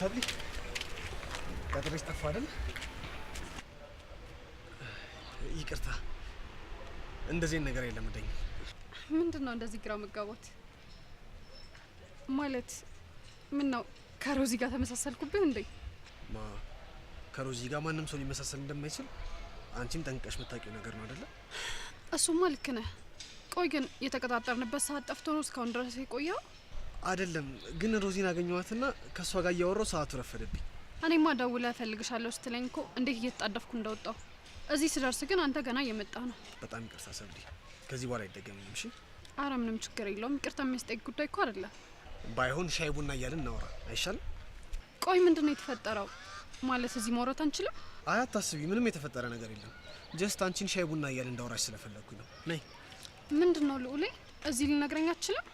ሰብሊ ቀጥሬስ ጠፋ አይደል? ይቅርታ እንደዚህ ነገር የለምደኝ። ምንድነው እንደዚህ ግራ መጋባት ማለት? ምን ነው ከሮዚ ጋር ተመሳሰልኩብህ እንዴ? ከሮዚ ጋር ማንም ሰው ሊመሳሰል እንደማይችል አንቺም ጠንቀሽ መታቂው ነገር ነው አይደለ? እሱማ ልክ ነህ። ቆይ ግን የተቀጣጠርንበት ሰዓት ጠፍቶ ነው እስካሁን ድረስ የቆየው? አይደለም ግን ሮዚን አገኘኋትና ከሷ ጋር እያወራሁ ሰዓቱ ረፈደብኝ። እኔማ ደውለህ እፈልግሻለሁ ስትለኝ እኮ እንዴት እየተጣደፍኩ እንደወጣው። እዚህ ስደርስ ግን አንተ ገና እየመጣ ነው። በጣም ይቅርታ ሰብሊ፣ ከዚህ በኋላ አይደገምም። እሺ? አረ ምንም ችግር የለውም። ይቅርታ የሚያስጠይቅ ጉዳይ እኮ አይደለም። ባይሆን ሻይ ቡና እያልን እናወራ አይሻልም? ቆይ ምንድነው የተፈጠረው? ማለት እዚህ ማውራት አንችልም? አይ አታስቢ፣ ምንም የተፈጠረ ነገር የለም። ጀስት አንቺን ሻይ ቡና እያልን እንዳወራሽ ስለፈለኩኝ ነው። ነይ። ምንድነው ልዑሌ? እዚህ ልነግረኝ አትችልም?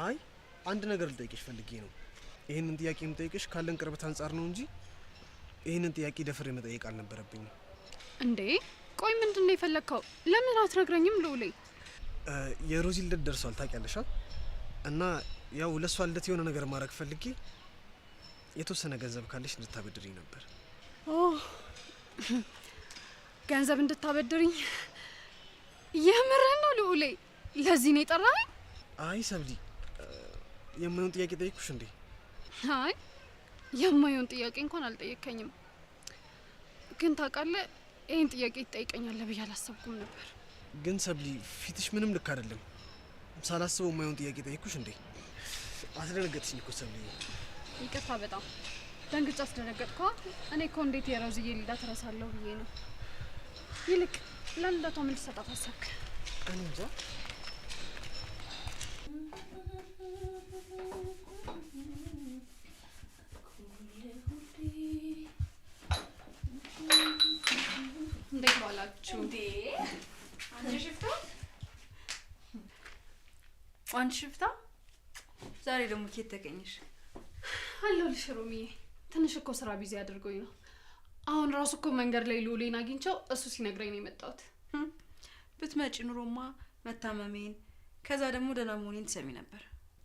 አይ አንድ ነገር ልጠይቅሽ ፈልጌ ነው። ይሄንን ጥያቄ የምጠይቅሽ ካለን ቅርበት አንጻር ነው እንጂ ይሄንን ጥያቄ ደፍሬ መጠየቅ አልነበረብኝም። እንዴ ቆይ ምንድነው የፈለከው? ለምን አትነግረኝም ልዑሌ? የሮዚ ልደት ደርሷል ታውቂያለሽ? እና ያው ለሷ ልደት የሆነ ነገር ማድረግ ፈልጌ የተወሰነ ገንዘብ ካለሽ እንድታበድሪኝ ነበር። ገንዘብ እንድታበድሪኝ? የምርህን ነው ልዑሌ? ለዚህ ነው የጠራኸኝ? አይ ሰብሊ፣ የማይሆን ጥያቄ ጠይቁሽ እንዴ? አይ የማይሆን ጥያቄ እንኳን አልጠየከኝም። ግን ታውቃለህ ይሄን ጥያቄ ትጠይቀኛለህ ብዬ አላሰብኩም ነበር። ግን ሰብሊ ፊትሽ ምንም ልክ አይደለም። ሳላስበው የማይሆን ጥያቄ ጠይቁሽ እንዴ? አስደነገጥሽኝ እኮ ሰብሊ። ይቅርታ በጣም ደንግጬ አስደነገጥኳ። እኔ እኮ እንዴት የሮዝዬ ልደት እረሳለሁ ብዬ ነው። ይልቅ ለልደቷ ምን ልትሰጣት አሰብክ? እኔ እንጃ። እንዴት ዋላችሁ? እንዴ አንቺ ሽፍታ፣ አንቺ ሽፍታ፣ ዛሬ ደግሞ ኬት ተገኘሽ? አለሁልሽ ሮሚዬ። ትንሽ እኮ ስራ ቢዚ አድርጎኝ ነው። አሁን ራሱ እኮ መንገድ ላይ ልዑሌን አግኝቼው እሱ ሲነግረኝ ነው የመጣሁት። ብትመጪ ኑሮማ መታመሜን ከዛ ደግሞ ደህና መሆኔን ትሰሚ ነበር።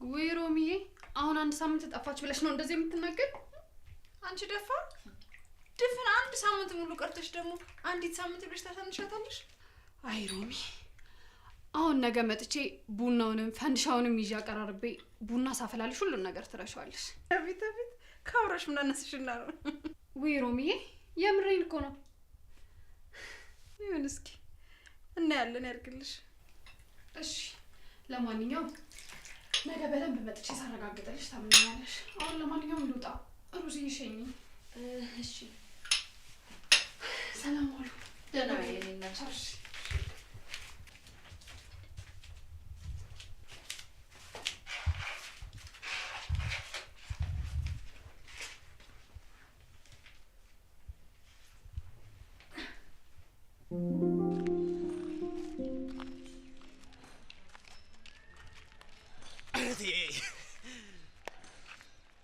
ወይ ሮሚዬ፣ አሁን አንድ ሳምንት ጠፋች ብለሽ ነው እንደዚህ የምትናገር? አንቺ ደፋ ድፍን አንድ ሳምንት ሙሉ ቀርተሽ ደግሞ አንዲት ሳምንት ብለሽ ታሳንሻታለሽ? አይ ሮሚ፣ አሁን ነገ መጥቼ ቡናውንም ፈንዲሻውንም ይዤ አቀራርቤ ቡና ሳፈላልሽ ሁሉን ነገር ትረሻዋለሽ። አቤት አቤት፣ ካብራሽ ምን አነስሽና ነው? ወይ ሮሚዬ፣ የምሬን እኮ ነው። ይሁን እስኪ እናያለን፣ ያርግልሽ። እሺ ለማንኛውም ነገ በደንብ መጥቼ ሳረጋግጥልሽ ታምኛለሽ። አሁን ለማንኛውም ልውጣ፣ ሩዚ ይሸኝ። እሺ ሰላም ዋሉ። ደህና የኔና ቻርሽ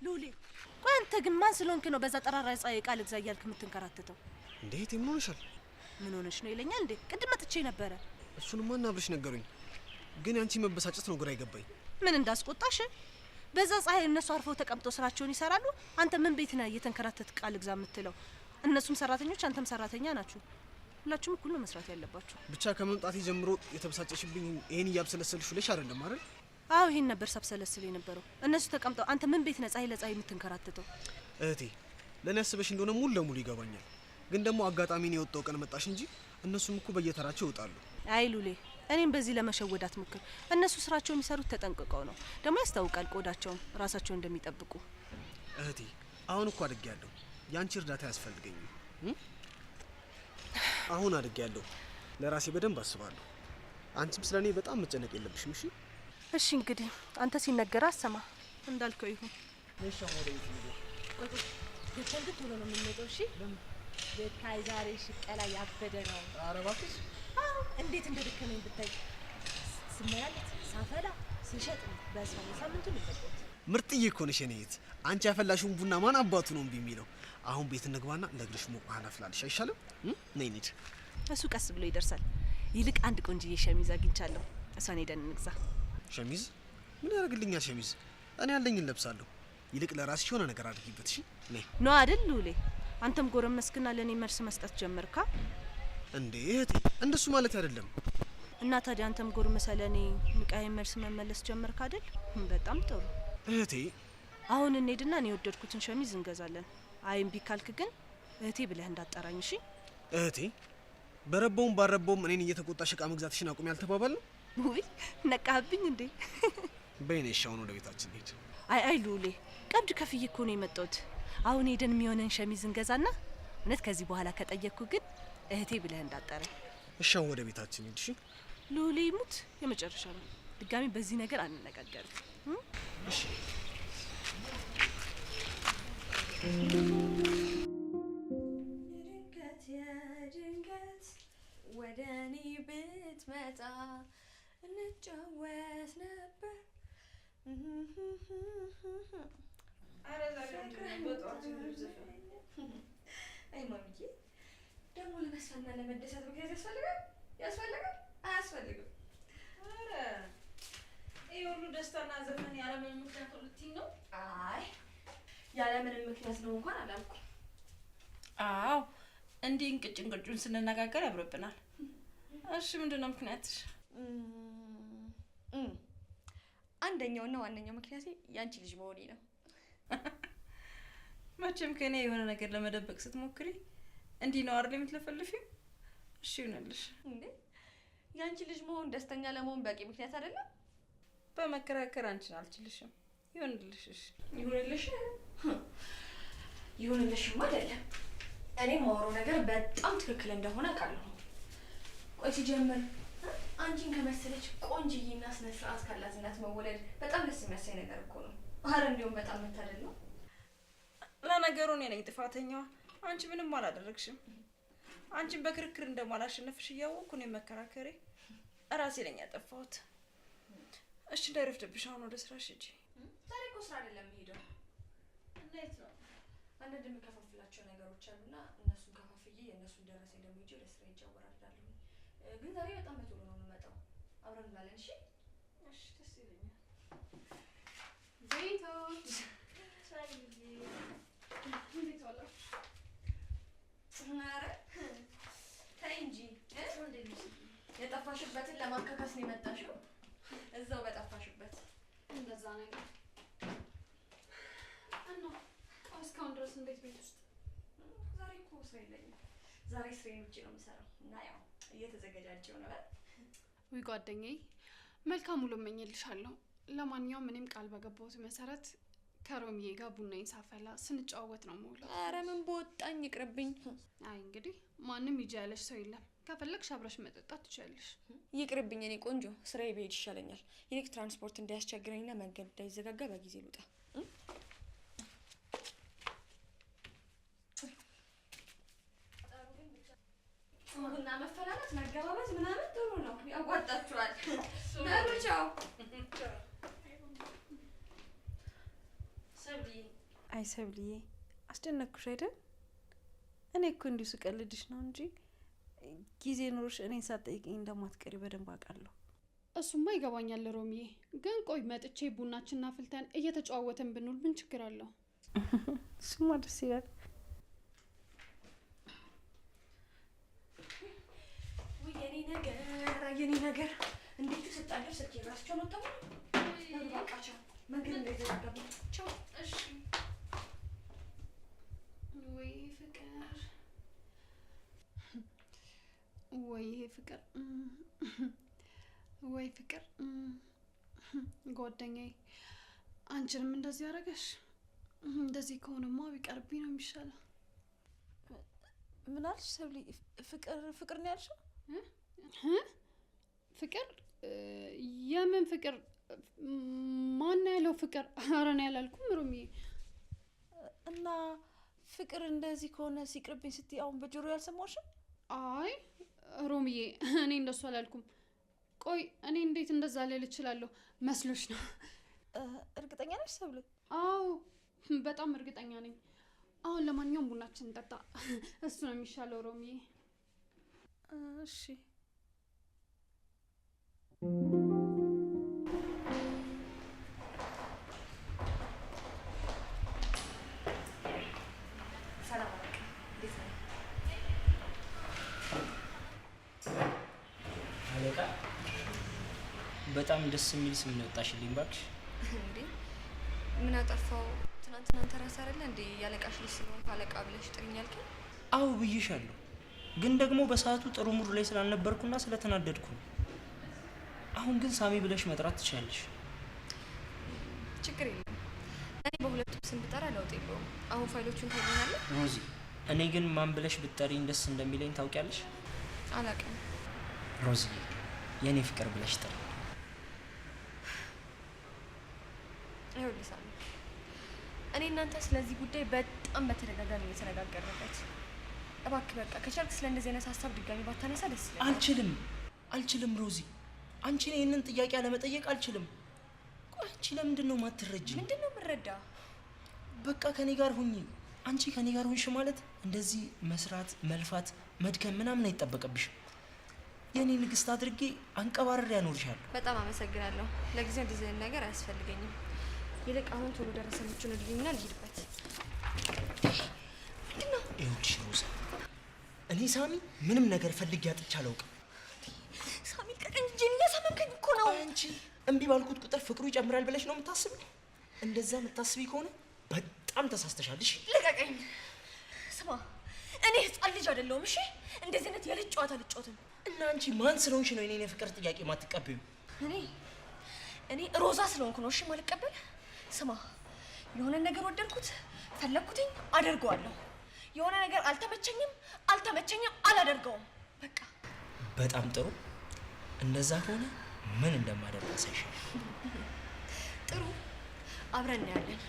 ሉሊ፣ ቆይ አንተ ግን ማን ስለሆንክ ነው በዛ ጠራራ ፀሐይ ቃል ግዛ እያልክ የምትንከራተተው? እንዴት ምን ሆነሻል? ምን ሆነሽ ነው ይለኛል እንዴ? ቅድም መጥቼ ነበረ። እሱንማ እናብረሽ ነገሩኝ። ግን ያንቺ መበሳጨት ነው ግራ አይገባኝ። ምን እንዳስቆጣሽ? በዛ ፀሐይ እነሱ አርፈው ተቀምጠው ስራቸውን ይሰራሉ። አንተ ምን ቤት ነህ እየተንከራተት ቃል ግዛ የምትለው? እነሱም ሰራተኞች አንተም ሰራተኛ ናችሁ። ሁላችሁም እኩል ነው መስራት ያለባችሁ። ብቻ ከመምጣቴ ጀምሮ የተበሳጨሽብኝ ይሄን እያብሰለሰልሽ ልሽ አይደለም አይደል? አዎ ይሄን ነበር ሳብሰለስል የነበረው። እነሱ ተቀምጠው አንተ ምን ቤት ነህ ፀሐይ ለፀሐይ የምትንከራተተው? እህቴ ለኔ ያስበሽ እንደሆነ ሙሉ ለሙሉ ይገባኛል። ግን ደግሞ አጋጣሚ ነው የወጣው ቀን መጣሽ እንጂ እነሱም እኮ በየተራቸው ይወጣሉ። አይ ሉሌ፣ እኔም በዚህ ለመሸወድ አትሞክር። እነሱ ስራቸው የሚሰሩት ተጠንቅቀው ነው። ደግሞ ያስታውቃል ቆዳቸውም ራሳቸውን እንደሚጠብቁ። እህቴ አሁን እኮ አድጌያለሁ። ያንቺ እርዳታ ያስፈልገኛል። አሁን አድጌያለሁ። ለራሴ በደንብ አስባለሁ። አንቺም ስለኔ በጣም መጨነቅ የለብሽም። እሺ እሺ። እንግዲህ አንተ ሲነገር አሰማ እንዳልከው ይሁን። እሺ አሁን ወደ ቤት እንሂድ። የቸንድ ቶሎ ነው የምንመጣው። እሺ የታይ ዛሬ ሽቀላ ያበደ ነው። ኧረ እባክሽ እንዴት እንደደከመኝ ብታይ። ስመያለት ሳፈላ ስሸጥ በሰው ሳምንቱ ልቀጥል። ምርጥዬ እኮ ነሽ የኔ እህት። አንቺ ያፈላሽውን ቡና ማን አባቱ ነው እምቢ የሚለው? አሁን ቤት እንግባና ለግልሽ ሞቅ አናፍላልሽ አይሻልም? ነይ እንሂድ። እሱ ቀስ ብሎ ይደርሳል። ይልቅ አንድ ቆንጅዬ ሸሚዝ አግኝቻለሁ። እሷን ሄደን እንግዛ። ሸሚዝ? ምን ያደርግልኛል ሸሚዝ? እኔ ያለኝን ለብሳለሁ። ይልቅ ለራስሽ የሆነ ነገር አድርጊበት። እሺ ነይ ነው አይደል ሉሌ? አንተም ጎረመስክና ለኔ መልስ መስጠት ጀመርካ እንዴ? እህቴ እንደሱ ማለት አይደለም። እና ታዲያ አንተም ጎረመሰ ለኔ ንቃይ መልስ መመለስ ጀመርካ አይደል? በጣም ጥሩ እህቴ። አሁን እንሄድና እኔ የወደድኩትን ሸሚዝ እንገዛለን። አይም ቢካልክ ግን እህቴ ብለህ እንዳጠራኝ እሺ? እህቴ በረባውም ባረባውም እኔን እየተቆጣሽ እቃ መግዛትሽን አቁሚ ያልተባባል ነው? ውይ ነቃህብኝ እንዴ? በይኔ ሻውን ወደ ቤታችን ሄድ። አይ ሉሌ ቀብድ ከፍዬ እኮ ነው የመጣሁት። አሁን ሄደን የሚሆነን ሸሚዝ እንገዛና እውነት ከዚህ በኋላ ከጠየቅኩ ግን እህቴ ብለህ እንዳጠራኝ። እሻው ወደ ቤታችን ሄድ። እሺ ሉሌ ሙት የመጨረሻ ነው። ድጋሚ በዚህ ነገር አንነጋገርም። እሺ ድንገት ወደ እኔ ብትመጣ እንጫወት ነበር። አይ ማሚዬ ደግሞ ለመስፈንና ለመደሰት ምክንያት ያስፈልጋል አያስፈልግም? ኧረ ይሄ ሁሉ ደስታና ዘፈን ያለምንም ምክንያት ልትይኝ ነው? አይ ያለምንም ምክንያት ነው እንኳን አላልኩም። አዎ እንዲህ እንቅጭ እንቅጩን ስንነጋገር ያምርብናል። እሺ ምንድነው ምክንያትሽ? አንደኛውና ዋነኛው ምክንያቴ ያንቺ ልጅ መሆኔ ነው። መቼም ከኔ የሆነ ነገር ለመደበቅ ስትሞክሪ እንዲህ ነው አይደል የምትለፈልፊው? እሺ ይሁንልሽ። እንዴ ያንቺ ልጅ መሆን ደስተኛ ለመሆን በቂ ምክንያት አይደለም? በመከራከር አንቺን አልችልሽም። ይሁንልሽ። እሺ ይሁንልሽ። ይሁንልሽማ አይደለም እኔ የማወራው ነገር በጣም ትክክል እንደሆነ አውቃለሁ። ቆይ ሲጀምር አንቺን ከመሰለች ቆንጅዬና ስነ ስርዓት ካላት እናት መወለድ በጣም ደስ የሚያሳይ ነገር እኮ ነው። አረ እንዲያውም በጣም መታደል ነው። ለነገሩ እኔ ነኝ ጥፋተኛዋ። አንቺ ምንም አላደረግሽም። አንቺን በክርክር እንደማላሸነፍሽ እያወቅኩ እኔ መከራከሬ እራሴ ነኝ ያጠፋሁት። እሺ እንዳይረፍድብሽ አሁን ወደ ስራሽ ሂጂ። ዛሬ እኮ ስራ አይደለም የምሄደው። እንዴት ነው? አንዳንድ የምከፋፍላቸው ነገሮች አሉና እነሱን ከፋፍዬ የእነሱን ደረሰኝ ደግሞ ሂጂ ወደ ስራ ሂጂ አወራርዳለሁ። ግን ዛሬ በጣም በቶሎ ነው የምመጣው። አብረን እንላለን። እሺ እሺ ደስ ይለኛል። ቤቶች ሳይዬ እንዴት ዋላችሁ? ኧረ ተይ እንጂ የጠፋሽበትን ለማካካስ ነው የመጣሽው? እዛው በጠፋሽበት እንደዛ ነገር እና እስካሁን ድረስ እንዴት ቤት ውስጥ? ዛሬ እኮ ስራ የለኝም። ዛሬ ስራዬን ውጪ ነው የምሰራው እና ያው እየተዘገጃጀሁ ነው። ውይ ጓደኛዬ መልካም ውሎ እመኝልሻለሁ። ለማንኛውም እኔም ቃል በገባሁት መሰረት ከሮሚዬ ጋር ቡናዬን ሳፈላ ስንጨዋወት ነው የምውለው። ኧረ ምን በወጣኝ ይቅርብኝ። አይ እንግዲህ ማንም ሂጂ ያለሽ ሰው የለም። ከፈለግሽ አብረሽ መጠጣት ትችያለሽ። ይቅርብኝ የኔ ቆንጆ፣ ስራዬ ብሄድ ይሻለኛል። ይልቅ ትራንስፖርት እንዳያስቸግረኝና መንገድ እንዳይዘጋጋ በጊዜ ልውጣ። ቡና መፈላላት መገባበት ምናምን ጥሩ ነው፣ ያዋጣችኋል። በሉ ቻው። ሰብልዬ። አይ ሰብልዬ አስደነቅኩሽ አይደል? እኔ እኮ እንዲሁ ስቀልድሽ ነው እንጂ ጊዜ ኖሮሽ እኔን ሳትጠይቂኝ እንደማትቀሪ በደንብ አውቃለሁ። እሱማ ይገባኛል ሮሚዬ። ግን ቆይ መጥቼ ቡናችንን አፍልተን እየተጨዋወትን ብንውል ምን ችግር አለው? እሱማ ደስ ይላል። የኔ ነገር እንዴት ተሰጣለሽ? ስልኬ ራስቸው ነው ተው። ለባቃቸው መንገድ እንዳይዘጋጋብ። ቻው። እሺ። ወይ ፍቅር፣ ወይ ፍቅር፣ ወይ ፍቅር። ጓደኛዬ አንቺንም እንደዚህ ያደረገሽ? እንደዚህ ከሆነማ ቢቀርብኝ ነው የሚሻለው። ምን አልሽ ሰብሊ? ፍቅር ነው ያልሽው? ፍቅር? የምን ፍቅር? ማን ያለው ፍቅር? ኧረ እኔ አላልኩም ሮሚዬ። እና ፍቅር እንደዚህ ከሆነ ሲቅርብኝ ስትይ አሁን በጆሮ ያልሰማሽም? አይ ሮሚዬ እኔ እንደሱ አላልኩም። ቆይ እኔ እንዴት እንደዛ ልል እችላለሁ? መስሎሽ ነው? እርግጠኛ ነሽ ሰብሊ? አዎ በጣም እርግጠኛ ነኝ። አሁን ለማንኛውም ቡናችን እንጠጣ፣ እሱ ነው የሚሻለው ሮሚዬ። እሺ። በጣም ደስ የሚል ስም ነው ያወጣሽልኝ ባክሽ። እንዴ ምን አጠፋው? ትናንትና አንተ ራስህ አይደለ እንዴ ያለቃሽ ልጅ ስለሆንኩ አለቃ ብለሽ ጥሪኝ ያልከኝ? አዎ ብዬሻለሁ፣ ግን ደግሞ በሰዓቱ ጥሩ ሙድ ላይ ስላልነበርኩና ስለተናደድኩ ነው። አሁን ግን ሳሚ ብለሽ መጥራት ትችላለሽ። ችግር የለም። እኔ በሁለቱም ስም ብጠራ ለውጥ የለውም። አሁን ፋይሎቹን ታገኛለህ? ሮዚ፣ እኔ ግን ማን ብለሽ ብትጠሪኝ ደስ እንደሚለኝ ታውቂያለሽ? አላውቅም። ሮዚ የኔ ፍቅር ብለሽ ጥሪ። ይኸውልህ ሳሚ፣ እኔ እናንተ ስለዚህ ጉዳይ በጣም በተደጋጋሚ እየተነጋገርንበት፣ እባክህ በቃ ከቻልክ ስለ እንደዚህ አይነት ሀሳብ ድጋሚ ባታነሳ ደስ ይለኛል። አልችልም ሮዚ፣ አንቺን ይህንን ጥያቄ አለመጠየቅ አልችልም። ቆይ አንቺ ለምንድን ነው ማትረጂ? ምንድን ነው የምረዳ? በቃ ከኔ ጋር ሁኚ። አንቺ ከኔ ጋር ሆንሽ ማለት እንደዚህ መስራት፣ መልፋት፣ መድከም ምናምን አይጠበቅብሽም። የኔ ንግስት አድርጌ አንቀባረር ያኖርሻለሁ። በጣም አመሰግናለሁ። ለጊዜው እንደዚህ አይነት ነገር አያስፈልገኝም። ይልቅ አሁን ቶሎ ደረሰኞቹን እድልኝና ልሂድበት። ምንድነው? ይኸውልሽ ሮዛ፣ እኔ ሳሚ ምንም ነገር ፈልጌ አጥቼ አላውቅም። ሳሚ ልቀቀኝ እንጂ እያሳመምከኝ እኮ ነው። አንቺ እምቢ ባልኩት ቁጥር ፍቅሩ ይጨምራል ብለሽ ነው የምታስቢ? እንደዛ የምታስቢ ከሆነ በጣም ተሳስተሻል። እሺ ልቀቀኝ። ስማ፣ እኔ ህፃን ልጅ አይደለሁም። እሺ እንደዚህ አይነት የልጅ ጨዋታ ልጫወትም። እና አንቺ ማን ስለሆንሽ ነው የኔን የፍቅር ጥያቄ ማትቀበዩ? እኔ ሮዛ ስለሆንኩ ነው እሺ ማልቀበል። ስማ፣ የሆነ ነገር ወደድኩት ፈለግኩትኝ አደርገዋለሁ። የሆነ ነገር አልተመቸኝም አላደርገውም። በቃ በጣም ጥሩ። እንደዛ ከሆነ ምን እንደማደርግ አሳይሻለሁ። ጥሩ፣ አብረን እናያለን።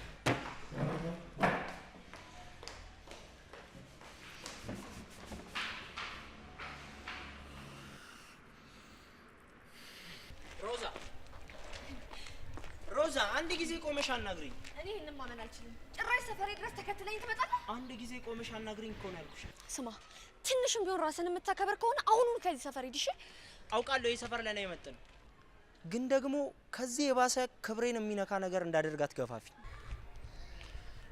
ሮዛ አንድ ጊዜ ቆመሽ አናግሪኝ። እኔ ይሄንን ማመን አልችልም። ጭራሽ ሰፈሬ ድረስ ተከትለኝ ትመጣለህ? አንድ ጊዜ ቆመሽ አናግሪኝ እኮ ነው ያልኩሽ። ስማ፣ ትንሽም ቢሆን ራስን የምታከበር ከሆነ አሁኑን ከዚህ ሰፈር ሂድ። እሺ አውቃለሁ ይህ ሰፈር ለኔ አይመጥንም፣ ግን ደግሞ ከዚህ የባሰ ክብሬን የሚነካ ነገር እንዳደርጋት ገፋፊ።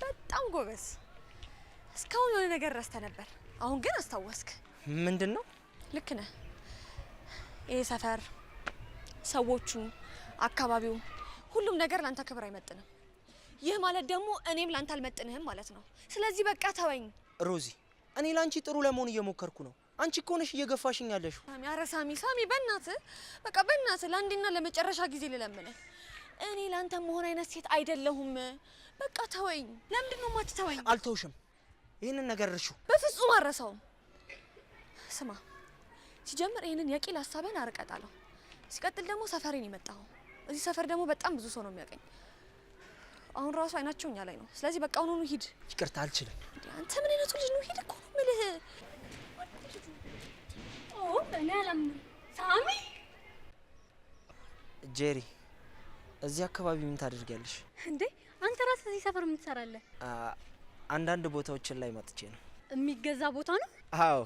በጣም ጎበዝ። እስካሁን የሆነ ነገር ረስተህ ነበር፣ አሁን ግን አስታወስክ። ምንድን ነው? ልክ ነህ። ይህ ሰፈር፣ ሰዎቹ፣ አካባቢው፣ ሁሉም ነገር ላንተ ክብር አይመጥንም። ይህ ማለት ደግሞ እኔም ላንተ አልመጥንህም ማለት ነው። ስለዚህ በቃ ተወኝ። ሮዚ፣ እኔ ላንቺ ጥሩ ለመሆን እየሞከርኩ ነው። አንቺ እኮ ነሽ እየገፋሽኝ ያለሽው። ኧረ ሳሚ፣ በእናትህ በቃ በእናትህ ለአንዴና ለመጨረሻ ጊዜ ልለምንህ። እኔ ላንተ መሆን አይነት ሴት አይደለሁም። በቃ ተወኝ። ለምንድን ነው የማትተወኝ? አልተውሽም። ይህንን ነገር እርሹ። በፍጹም አረሳውም። ስማ፣ ሲጀምር ይህንን የቂል ሀሳብህን አርቀጣለሁ። ሲቀጥል ደግሞ ሰፈሬን የመጣኸው እዚህ ሰፈር ደግሞ በጣም ብዙ ሰው ነው የሚያውቀኝ። አሁን ራሱ አይናቸው እኛ ላይ ነው። ስለዚህ በቃ አሁኑኑ ሂድ። ይቅርታ፣ አልችልም። አንተ ምን አይነቱ ልጅ ነው? ሂድ እኮ ነው የምልህ። እኔ አላምንም። ሳሚ፣ ጄሪ፣ እዚህ አካባቢ ምን ታደርጊያለሽ? እንዴ አንተ ራስህ እዚህ ሰፈር ምን ትሰራለህ? አንዳንድ ቦታዎችን ላይ መጥቼ ነው። የሚገዛ ቦታ ነው? አዎ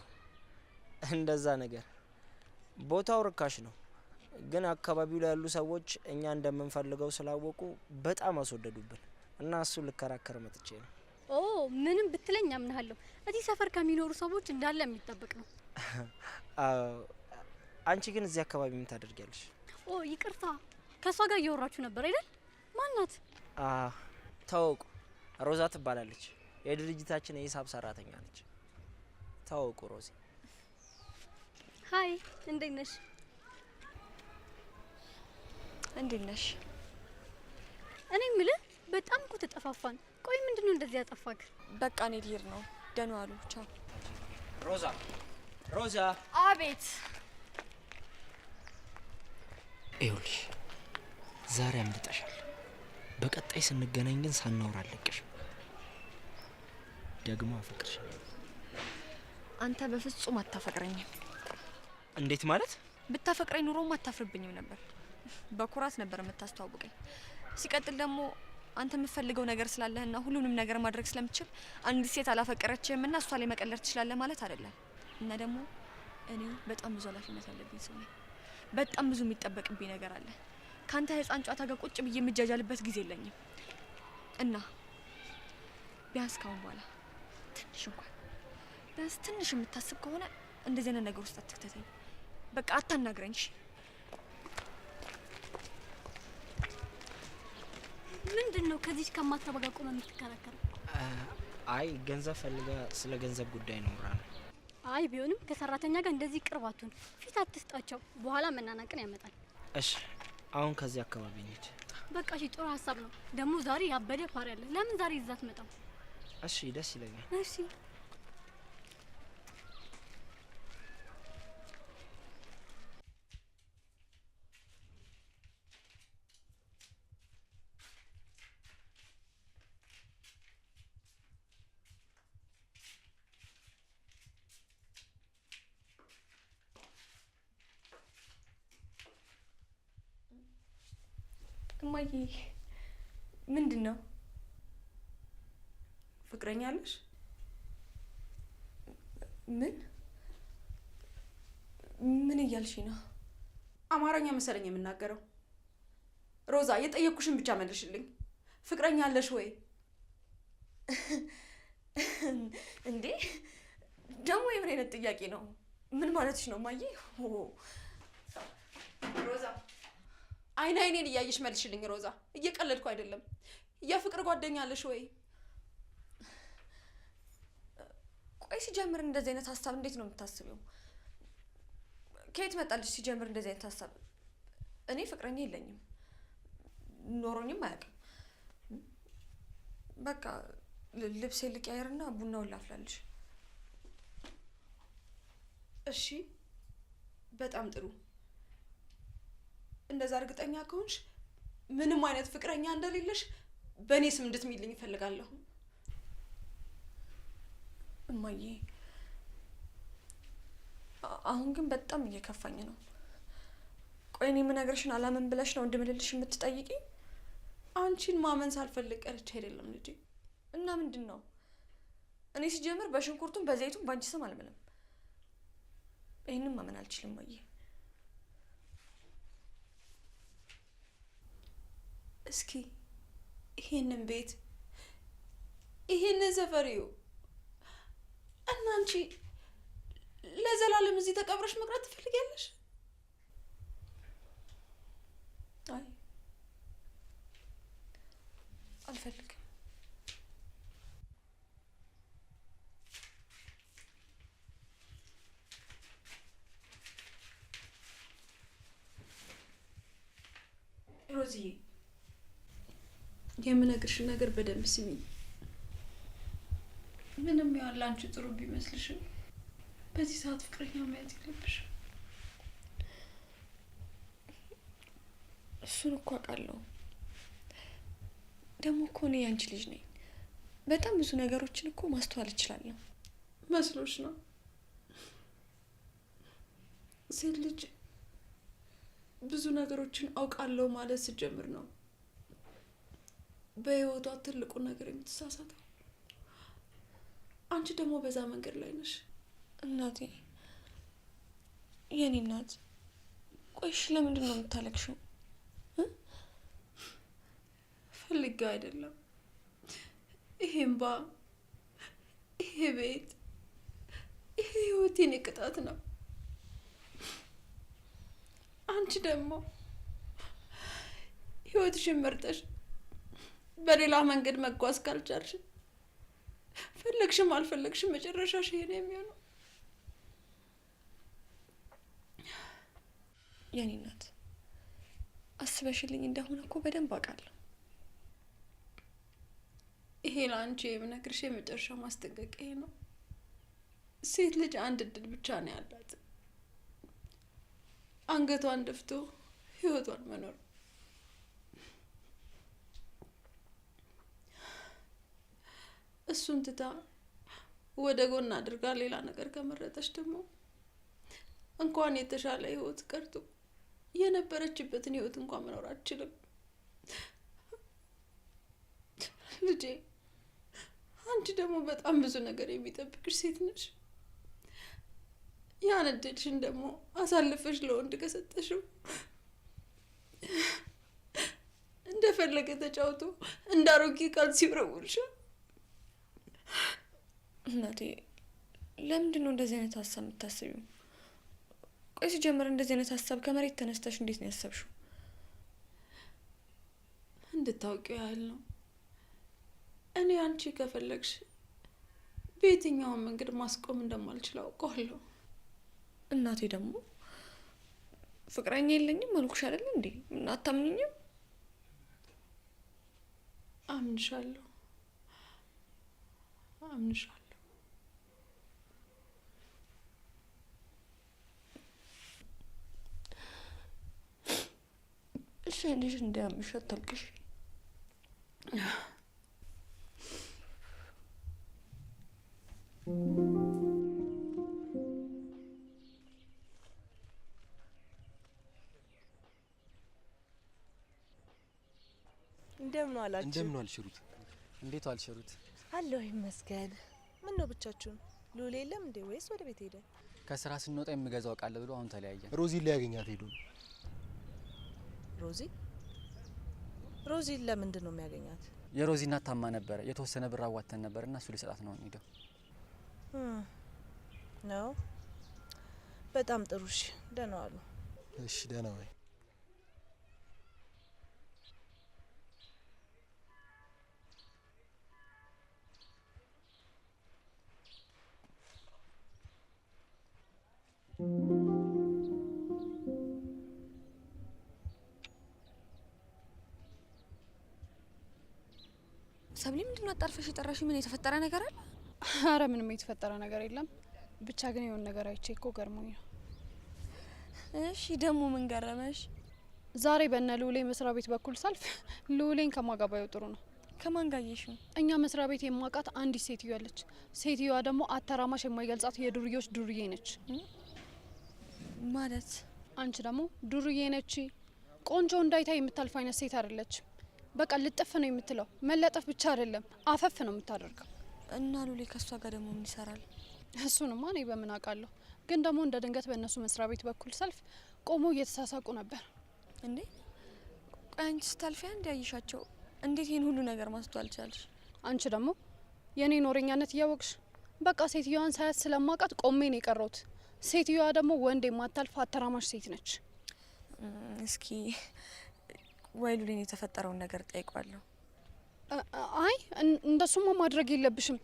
እንደዛ ነገር። ቦታው ርካሽ ነው፣ ግን አካባቢው ላይ ያሉ ሰዎች እኛ እንደምንፈልገው ስላወቁ በጣም አስወደዱብን እና እሱ ልከራከር መጥቼ ነው። ኦ ምንም ብትለኝ አምናለሁ። እዚህ ሰፈር ከሚኖሩ ሰዎች እንዳለ የሚጠበቅ ነው። አንቺ ግን እዚህ አካባቢ ምን ታደርጊያለሽ? ኦ ይቅርታ፣ ከሷ ጋር እያወራችሁ ነበር አይደል? ማናት? ታወቁ። ሮዛ ትባላለች። የድርጅታችን የሂሳብ ሰራተኛ ነች። ታወቁ ሮዚ። ሀይ፣ እንዴት ነሽ? እንዴት ነሽ? እኔ የምልህ በጣም እኮ ተጠፋፋን። ቆይ ምንድነው እንደዚህ ያጠፋክ? በቃ እኔ ልሄድ ነው። ደህና ዋሉ። ቻው። ሮዛ። አቤት። ይኸውልሽ ዛሬ አምልጠሻል። በቀጣይ ስንገናኝ ግን ሳናወራ አለቅሽም። ደግሞ አፈቅርሻለሁ። አንተ በፍጹም አታፈቅረኝም። እንዴት ማለት? ብታፈቅረኝ ኑሮም አታፍርብኝም ነበር። በኩራት ነበር የምታስተዋውቀኝ። ሲቀጥል ደግሞ አንተ የምትፈልገው ነገር ስላለህና ሁሉንም ነገር ማድረግ ስለምትችል አንድ ሴት አላፈቀረችህም እና እሷ ላይ መቀለር ትችላለህ ማለት አይደለም። እና ደግሞ እኔ በጣም ብዙ ኃላፊነት ያለብኝ ሰው ነኝ። በጣም ብዙ የሚጠበቅብኝ ነገር አለ። ካንተ ህፃን ጨዋታ ጋር ቁጭ ብዬ የምጃጃልበት ጊዜ የለኝም። እና ቢያንስ ካሁን በኋላ ትንሽ የምታስብ ከሆነ እንደዚህ አይነት ነገር ውስጥ አትክተተኝ። በቃ አታናግረኝ። ምንድነው ከዚህ ከማታበጋ ቆመ የምትከራከረው? አይ ገንዘብ ፈልጋ ስለ ገንዘብ ጉዳይ ነው ነው። አይ ቢሆንም ከሰራተኛ ጋር እንደዚህ ቅርባቱን ፊት አትስጣቸው፣ በኋላ መናናቅን ያመጣል። እሺ አሁን ከዚህ አካባቢ ነች። በቃ እሺ፣ ጥሩ ሀሳብ ነው። ደግሞ ዛሬ ያበደ ፓሪ አለ። ለምን ዛሬ ይዛት መጣው? እሺ ደስ ይለኛል። እሺ እማዬ ምንድን ነው? ፍቅረኛ አለሽ? ምን እያልሽ ነው? አማርኛ መሰለኝ የምናገረው። ሮዛ የጠየቅኩሽን ብቻ መልሽልኝ። ፍቅረኛ አለሽ ወይ? እንዴ ደግሞ የምን አይነት ጥያቄ ነው? ምን ማለትሽ ነው እማዬ? ሮዛ አይኔን እያየሽ መልሽልኝ። ሮዛ እየቀለድኩ አይደለም። የፍቅር ጓደኛ አለሽ ወይ? ቆይ ሲጀምር እንደዚህ አይነት ሀሳብ እንዴት ነው የምታስቢው? ከየት መጣልሽ ሲጀምር እንደዚህ አይነት ሀሳብ? እኔ ፍቅረኛ የለኝም፣ ኖሮኝም አያውቅም። በቃ ልብሴ ልቀያየርና ቡናውን ላፍላልሽ። እሺ በጣም ጥሩ። እንደዛ እርግጠኛ ከሆንሽ ምንም አይነት ፍቅረኛ እንደሌለሽ በእኔ ስም እንድትሚልኝ እፈልጋለሁ። እማዬ አሁን ግን በጣም እየከፋኝ ነው። ቆይ እኔ የምነግርሽን አላምን ብለሽ ነው እንድምልልሽ የምትጠይቂኝ? አንቺን ማመን ሳልፈልግ ቀርቼ አይደለም ልጄ። እና ምንድን ነው? እኔ ሲጀምር በሽንኩርቱም በዘይቱም ባንቺ ስም አልምልም። ይህንም ማመን አልችልም እማዬ። እስኪ ይሄንን ቤት ይሄንን ሰፈሪው እና አንቺ ለዘላለም እዚህ ተቀብረሽ መቅረት ትፈልጊያለሽ? አይ አልፈልግም። ሮዚዬ የምነግርሽን ነገር በደንብ ስሚኝ። ምንም ያህል ላንቺ ጥሩ ቢመስልሽም በዚህ ሰዓት ፍቅረኛ መያዝ የለብሽም። እሱን እኮ አውቃለሁ። ደግሞ እኮ እኔ ያንቺ ልጅ ነኝ። በጣም ብዙ ነገሮችን እኮ ማስተዋል እችላለሁ። መስሎሽ ነው? ሴት ልጅ ብዙ ነገሮችን አውቃለሁ ማለት ስትጀምር ነው በህይወቷ ትልቁ ነገር የምትሳሳተው። አንቺ ደግሞ በዛ መንገድ ላይ ነሽ። እናቴ፣ የኔ እናት፣ ቆይሽ ለምንድን ነው የምታለቅሽው? ፈልጌው አይደለም። ይሄም ይሄ ቤት ይሄ ህይወቴን ቅጣት ነው። አንቺ ደግሞ ህይወትሽን መርጠሽ በሌላ መንገድ መጓዝ ካልቻልሽ ፈለግሽም አልፈለግሽም መጨረሻሽ ይሄ ነው የሚሆነው። የኔ እናት፣ አስበሽልኝ እንደሆነ እኮ በደንብ አውቃለሁ። ይሄ ለአንቺ የምነግርሽ የመጨረሻ ማስጠንቀቂያ ነው። ሴት ልጅ አንድ እድል ብቻ ነው ያላት፣ አንገቷን ደፍቶ ህይወቷን መኖር። እሱን ትታ ወደ ጎን አድርጋ ሌላ ነገር ከመረጠች ደግሞ እንኳን የተሻለ ህይወት ቀርቶ የነበረችበትን ህይወት እንኳን መኖር አትችልም። ልጄ፣ አንቺ ደግሞ በጣም ብዙ ነገር የሚጠብቅሽ ሴት ነሽ። ያን እድልሽን ደግሞ አሳልፈሽ ለወንድ ከሰጠሽው እንደፈለገ ተጫውቶ እንዳሮጌ ቃል ሲወረውርሻል። እናቴ፣ ለምንድን ነው እንደዚህ አይነት ሀሳብ የምታስቢው? ቆይ ሲጀምር እንደዚህ አይነት ሀሳብ ከመሬት ተነስተሽ እንዴት ነው ያሰብሽው? እንድታውቂው ያህል ነው። እኔ አንቺ ከፈለግሽ በየትኛውም መንገድ ማስቆም እንደማልችል አውቀዋለሁ። እናቴ ደግሞ ፍቅረኛ የለኝም አልኩሽ አይደል እንዴ? እና አታምኚኝም? አምንሻለሁ። እሺ ልጅ እንዳያምሽ አታልቅሽ። እንደምን ዋላችሁ? እንደምን ዋልሽሩት? እንዴት ዋልሽሩት? አለሁ ይመስገን። ምን ነው ብቻችሁን? ሉሌ የለም እንዴ ወይስ ወደ ቤት ሄደ? ከስራ ስንወጣ የምገዛው ቃል ብሎ አሁን ተለያየን። ሮዚ ሊያገኛት ሄዶ ነው። ሮዚ ለምንድን ነው የሚያገኛት? የሮዚ እናት ታማ ነበረ። የተወሰነ ብር አዋተን ነበር እና እሱ ሊሰጣት ነው ሄደው ነው። በጣም ጥሩ። እሺ ደህና ዋሉ። እሺ ደህና ዋይ። ሰብሊ ምንድን ነው አጣርፈሽ የጠራሽኝ? ምን የተፈጠረ ነገር አለ? አረ ምንም የተፈጠረ ነገር የለም። ብቻ ግን የሆነ ነገር አይቼ እኮ ገርሞኝ ነው። እሺ ደግሞ ምን ገረመሽ? ዛሬ በእነ ልውሌ መስሪያ ቤት በኩል ሳልፍ ልውሌን ከማጋባዩ ጥሩ ነው። ከማን ጋር አየሽው? እኛ መስሪያ ቤት የማውቃት አንዲት ሴትዮ አለች። ሴትዮዋ ደግሞ አተራማሽ የማይገልጻት የዱርዮች ዱርዬ ነች። ማለት አንቺ ደግሞ ዱርዬ ነች። ቆንጆ እንዳይታ የምታልፍ አይነት ሴት አይደለች። በቃ ልጥፍ ነው የምትለው። መለጠፍ ብቻ አይደለም አፈፍ ነው የምታደርገው። እና ሉሌ ከሷ ጋር ደግሞ ምን ይሰራል? እሱንማ እኔ በምን አውቃለሁ። ግን ደግሞ እንደ ድንገት በእነሱ መስሪያ ቤት በኩል ሰልፍ ቆሞ እየተሳሳቁ ነበር። እንዴ አንቺ ስታልፊ አንድ ያይሻቸው እንዴት ይሄን ሁሉ ነገር ማስተዋል ቻልሽ? አንቺ ደግሞ የኔ ኖረኛነት እያወቅሽ በቃ ሴትዮዋን ሳያት ስለማውቃት ቆሜ ነው የቀረሁት። ሴትዮዋ ደግሞ ወንድ የማታልፍ አተራማሽ ሴት ነች። እስኪ ወይ ሉሌን የተፈጠረውን ነገር ጠይቋለሁ። አይ እንደሱማ ማድረግ የለብሽም።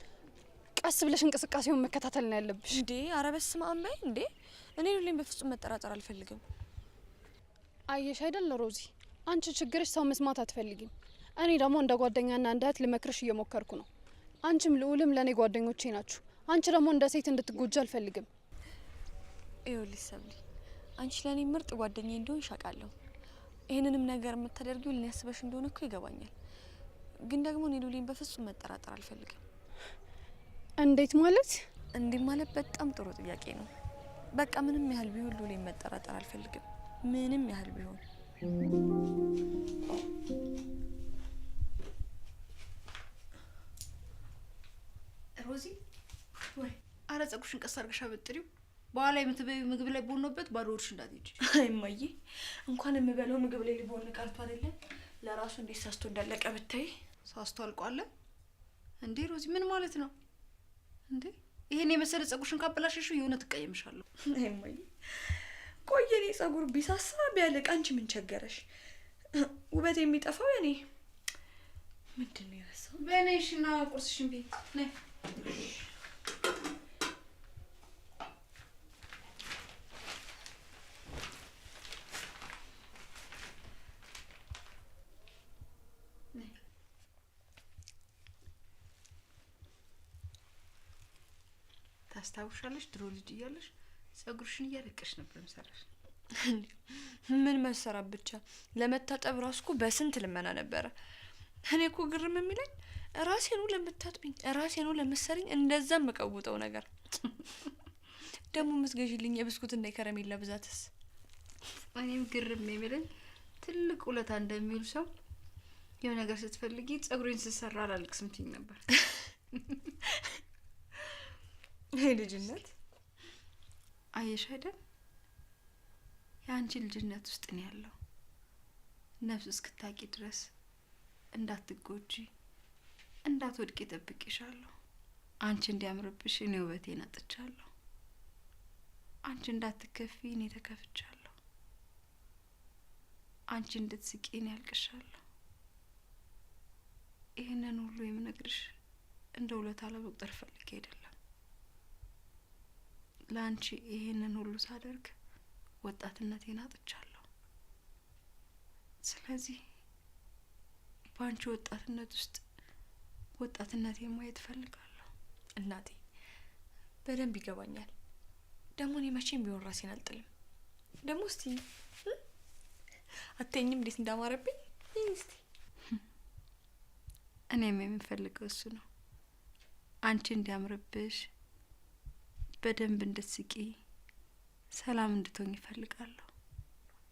ቀስ ብለሽ እንቅስቃሴውን መከታተል ነው ያለብሽ። እንዴ ኧረ በስመ አብ በይ እንዴ! እኔ ሉሌን በፍጹም መጠራጠር አልፈልግም። አየሽ አይደል ሮዚ፣ አንቺ ችግርሽ ሰው መስማት አትፈልጊም። እኔ ደግሞ እንደ ጓደኛና እንደ እህት ልመክርሽ እየሞከርኩ ነው። አንቺም ልዑልም ለእኔ ጓደኞቼ ናችሁ። አንቺ ደግሞ እንደ ሴት እንድትጎጂ አልፈልግም። ይኸውልሽ ሰብሊ፣ አንቺ ለእኔ ምርጥ ጓደኛዬ እንደሆንሽ አውቃለሁ። ይህንንም ነገር የምታደርጊው ልን ያስበሽ እንደሆነ እኮ ይገባኛል። ግን ደግሞ እኔ ሉሌን በፍጹም መጠራጠር አልፈልግም። እንዴት ማለት? እንዴት ማለት በጣም ጥሩ ጥያቄ ነው። በቃ ምንም ያህል ቢሆን ሉሌን መጠራጠር አልፈልግም። ምንም ያህል ቢሆን። ሮዚ ወይ አረ ጸጉርሽን ቀስ አድርገሽ አበጥሪው። በኋላ የምትበይው ምግብ ላይ ቦኖበት ባዶ ወርሽ እንዳትሄጂ። አይ እማዬ፣ እንኳን የምበላው ምግብ ላይ ሊቦን ቀርቶ አይደለም ለራሱ እንዴት ሳስቶ እንዳለቀ ብታይ። ሳስቶ አልቋለ እንዴ? ሮዚ ምን ማለት ነው እንዴ? ይሄን የመሰለ ጸጉርሽን ካበላሸሽው የሆነ ትቀየምሻለሁ። አይ እማዬ፣ ቆይ የኔ ጸጉር ቢሳሳ ቢያለቅ አንቺ ምን ቸገረሽ? ውበት የሚጠፋው የኔ ምንድን ነው የረሳው? በነሽና ቁርስሽን ቤት ነይ። ታስታውሻለሽ? ድሮ ልጅ እያለሽ ጸጉርሽን እያለቀሽ ነበር መሰራሽ። ምን መሰራት ብቻ ለመታጠብ ራሱ እኮ በስንት ልመና ነበረ። እኔ እኮ ግርም የሚለኝ ራሴኑ ለምታጥብኝ ራሴኑ ለምትሰሪኝ እንደዛም መቀውጠው ነገር ደግሞ መስገዥልኝ የብስኩትና የከረሜላ ብዛትስ። እኔም ግርም የሚለኝ ትልቅ ውለታ እንደሚውል ሰው የሆነ ነገር ስትፈልጊ ጸጉሬን ስሰራ አላልቅስም ትይኝ ነበር። ይሄ ልጅነት አየሽ አይደል? የአንቺ ልጅነት ውስጥ ነው ያለው። ነፍስ እስክታቂ ድረስ እንዳትጎጂ እንዳትወድቂ እጠብቅሻለሁ። አንቺ እንዲያምርብሽ እኔ ውበቴን አጥቻለሁ። አንቺ እንዳትከፊ እኔ ተከፍቻለሁ። አንቺ እንድትስቂ እኔ ያልቅሻለሁ። ይህንን ሁሉ የምነግርሽ እንደ ውለታ ለመቁጠር ፈልጌ አይደለም። ለአንቺ ይህንን ሁሉ ሳደርግ ወጣትነቴን አጥቻለሁ። ስለዚህ በአንቺ ወጣትነት ውስጥ ወጣትነቴን ማየት እፈልጋለሁ። እናቴ በደንብ ይገባኛል። ደግሞ እኔ መቼም ቢሆን ራሴን አልጥልም። ደግሞ እስቲ አትኝም እንዴት እንዳማረብኝ እስቲ። እኔም የምፈልገው እሱ ነው። አንቺ እንዲያምርብሽ፣ በደንብ እንድትስቂ፣ ሰላም እንድትሆኝ ይፈልጋለሁ።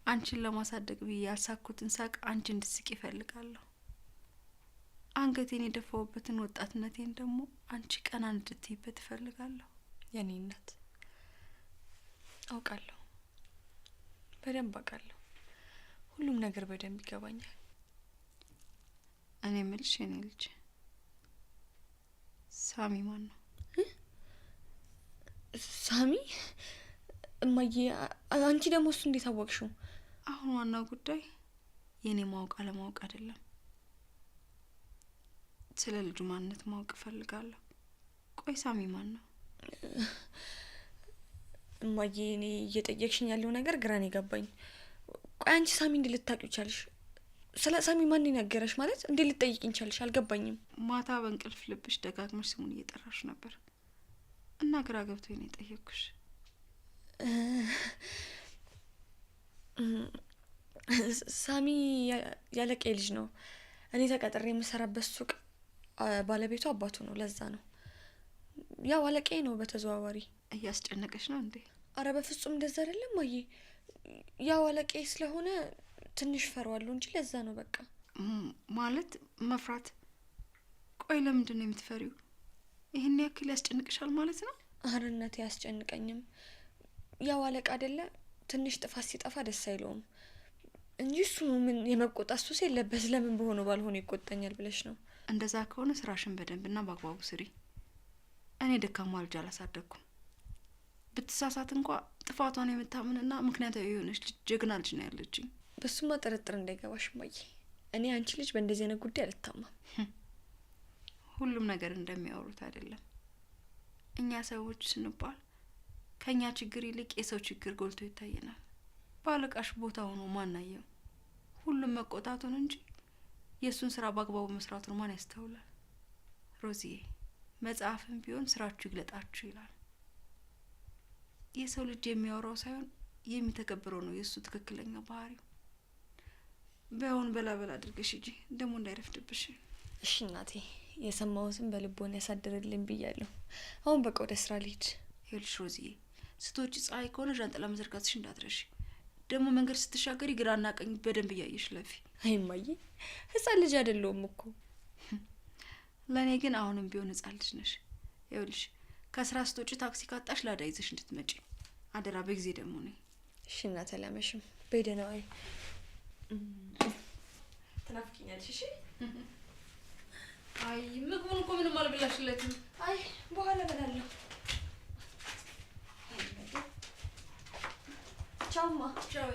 አንቺን ለማሳደግ ብዬ ያልሳኩትን ሳቅ አንቺ እንድትስቂ ይፈልጋለሁ። አንገቴን የደፋውበትን ወጣትነቴን ደግሞ አንቺ ቀና እንድትይበት ይፈልጋለሁ። የኔ እናት አውቃለሁ፣ በደንብ አውቃለሁ። ሁሉም ነገር በደንብ ይገባኛል። እኔ የምልሽ የኔ ልጅ ሳሚ ማን ነው? ሳሚ? እማዬ አንቺ ደግሞ እሱ እንዴት አወቅሽው? አሁን ዋናው ጉዳይ የኔ ማወቅ አለማወቅ አይደለም። ስለ ልጁ ማንነት ማወቅ እፈልጋለሁ። ቆይ ሳሚ ማን ነው? እማዬ እኔ እየጠየቅሽኝ ያለው ነገር ግራን የገባኝ። ቆይ አንቺ ሳሚ እንዴት ልታውቂው ቻልሽ? ስለ ሳሚ ማን ነገረሽ? ማለት እንዴት ልትጠይቂኝ ቻልሽ? አልገባኝም። ማታ በእንቅልፍ ልብሽ ደጋግመሽ ስሙን እየጠራሽ ነበር እና ግራ ገብቶኝ ነው የጠየቅኩሽ። ሳሚ ያለቀ ልጅ ነው። እኔ ተቀጥሬ የምሰራበት ሱቅ ባለቤቱ አባቱ ነው። ለዛ ነው። ያው አለቄ ነው በተዘዋዋሪ። እያስጨነቀሽ ነው እንዴ? አረ በፍጹም እንደዛ አይደለም ማዬ። ያው አለቄ ስለሆነ ትንሽ ፈራዋለሁ እንጂ ለዛ ነው በቃ። ማለት መፍራት? ቆይ ለምንድን ነው የምትፈሪው? ይሄን ያክል ያስጨንቅሻል ማለት ነው? አርነቴ ያስጨንቀኝም። ያው አለቃ አይደለ? ትንሽ ጥፋት ሲጠፋ ደስ አይለውም እንጂ እሱ ምን የመቆጣት ሱስ የለበት። ለምን በሆነ ባልሆነ ይቆጣኛል ብለሽ ነው? እንደዛ ከሆነ ስራሽን በደንብና በአግባቡ ስሪ። እኔ ደካማ ልጅ አላሳደግኩም። ብትሳሳት እንኳ ጥፋቷን የምታምንና ምክንያታዊ የሆነች ጀግና ልጅ ነው ያለችኝ። በሱማ ጥርጥር እንዳይገባሽ ማዬ። እኔ አንቺ ልጅ በእንደዚህ አይነት ጉዳይ አልታማም። ሁሉም ነገር እንደሚያወሩት አይደለም። እኛ ሰዎች ስንባል ከኛ ችግር ይልቅ የሰው ችግር ጎልቶ ይታየናል። ባለቃሽ ቦታ ሆኖ ማናየው? ሁሉም መቆጣቱን እንጂ የእሱን ስራ በአግባቡ መስራቱን ማን ያስተውላል? ሮዚዬ፣ መጽሐፍም ቢሆን ስራችሁ ይግለጣችሁ ይላል። የሰው ልጅ የሚያወራው ሳይሆን የሚተገብረው ነው የእሱ ትክክለኛ ባህሪው። በአሁን በላበላ አድርገሽ እንጂ ደግሞ እንዳይረፍድብሽ። እሺ እናቴ፣ የሰማሁትን በልቦና ያሳድርልኝ ብያለሁ። አሁን በቃ ወደ ስራ ልሂድ። ይኸውልሽ ሮዚዬ፣ ስቶች ፀሐይ ከሆነ ዣንጥላ መዘርጋትሽ እንዳትረሺ። ደግሞ መንገድ ስትሻገሪ ግራና ቀኝ በደንብ እያየሽ ለፊ። አይ እማዬ፣ ህጻን ልጅ አይደለሁም እኮ። ለእኔ ግን አሁንም ቢሆን ህጻን ልጅ ነሽ። ይኸውልሽ፣ ከስራ ስትወጪ ታክሲ ካጣሽ ላዳ ይዘሽ እንድትመጪ አደራ። በጊዜ ደግሞ ነኝ። እሺ እናቴ፣ አላመሽም። በደህና ዋይ። ትናፍቂኛለሽ? እሺ። አይ ምግቡን እኮ ምንም አልበላሽለትም። አይ በኋላ እበላለሁ። ቻውማ። ቻው።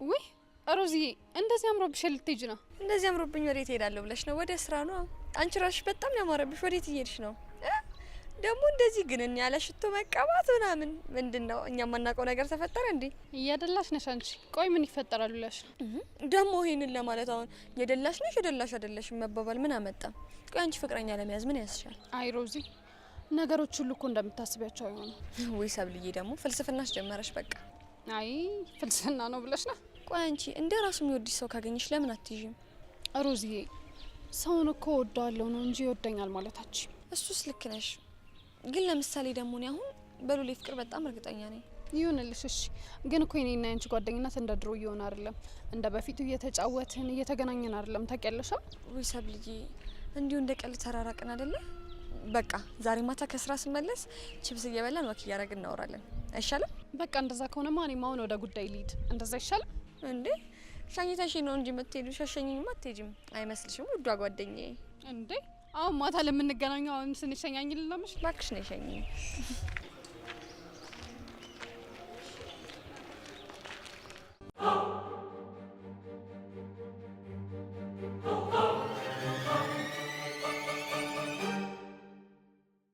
ውይ ሮዚዬ፣ እንደዚህ አምሮብሽ ልትሄጂ ነው? እንደዚህ አምሮብኝ ወዴት እሄዳለሁ ብለሽ ነው? ወደ ስራ ነው። አንቺ ራስሽ በጣም ያማረብሽ። ወዴት እየሄድሽ ነው? ደግሞ እንደዚህ ግን ያለ ሽቶ መቀባት ምናምን ምንድን ነው? እኛ የማናውቀው ነገር ተፈጠረ እንዴ? እያደላሽ ነሽ አንቺ። ቆይ ምን ይፈጠራል ብለሽ ነው? ደግሞ ይሄንን ለማለት አሁን የደላሽ ነሽ የደላሽ አይደለሽ መባባል ምን አመጣ? ቆይ አንቺ ፍቅረኛ ለመያዝ ምን ያስሻል? አይ ሮዚ፣ ነገሮች ሁሉ እኮ እንደምታስቢያቸው አይሆኑም። ወይ ሰብልዬ፣ ደግሞ ፍልስፍናሽ ጀመረሽ በቃ። አይ ፍልስፍና ነው ብለሽ ነው? ቆይ አንቺ እንደ ራሱ የሚወድሽ ሰው ካገኘሽ ለምን አትይዥም? ሮዚዬ፣ ሰውን እኮ ወደዋለሁ ነው እንጂ ይወደኛል ማለታችን። እሱስ ልክ ነሽ፣ ግን ለምሳሌ ደግሞ እኔ አሁን በሉሌ ፍቅር በጣም እርግጠኛ ነኝ። ይሁንልሽ። እሺ፣ ግን እኮ የኔና ያንቺ ጓደኝነት እንደ ድሮ እየሆነ አይደለም። እንደ በፊቱ እየተጫወትን እየተገናኘን አይደለም። ታውቂያለሽ? ወይ ሰብልዬ፣ እንዲሁ እንደ ቀልድ ተራራቅን አይደለ? በቃ ዛሬ ማታ ከስራ ስመለስ ቺፕስ እየበላን ወክ እያደረግን እናወራለን። አይሻልም? በቃ እንደዛ ከሆነማ እኔም አሁን ወደ ጉዳይ ልሂድ። እንደዛ ይሻላል እንዴ? ሻኝታሽ ነው እንጂ የምትሄዱ ሻሸኝኝማ አትሄጂም አይመስልሽም? ውዷ ጓደኛዬ እንዴ አሁን ማታ ለምንገናኘው አሁን ስንሸኛኝ ልላምሽ? እባክሽ ነው ሸኝኝ።